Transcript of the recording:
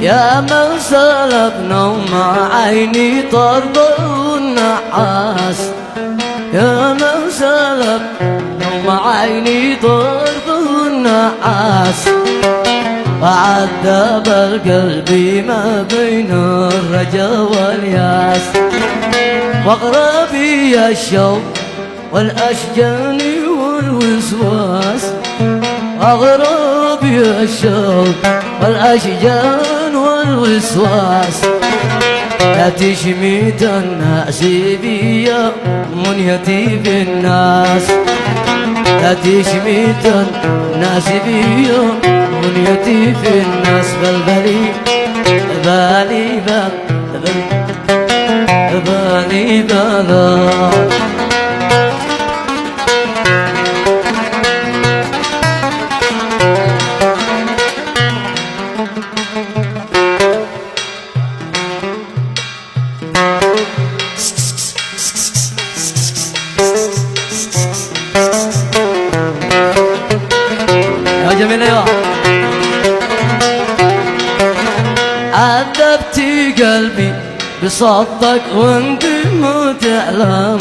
يا من سلب نوم عيني طرد النعاس، يا من سلب نوم عيني طرد النعاس، وعذب القلب ما بين الرجا والياس، واغربي الشوق والاشجان والوسواس، واغربي الشوق والاشجان والوسواس، لا تشميت الناس بيا منيتي بالناس، لا تشميت الناس بيا منيتي في الناس، بالي بالي بالي بالي يا جميل يا عذبت قلبي بصوتك وانت ما تعلم.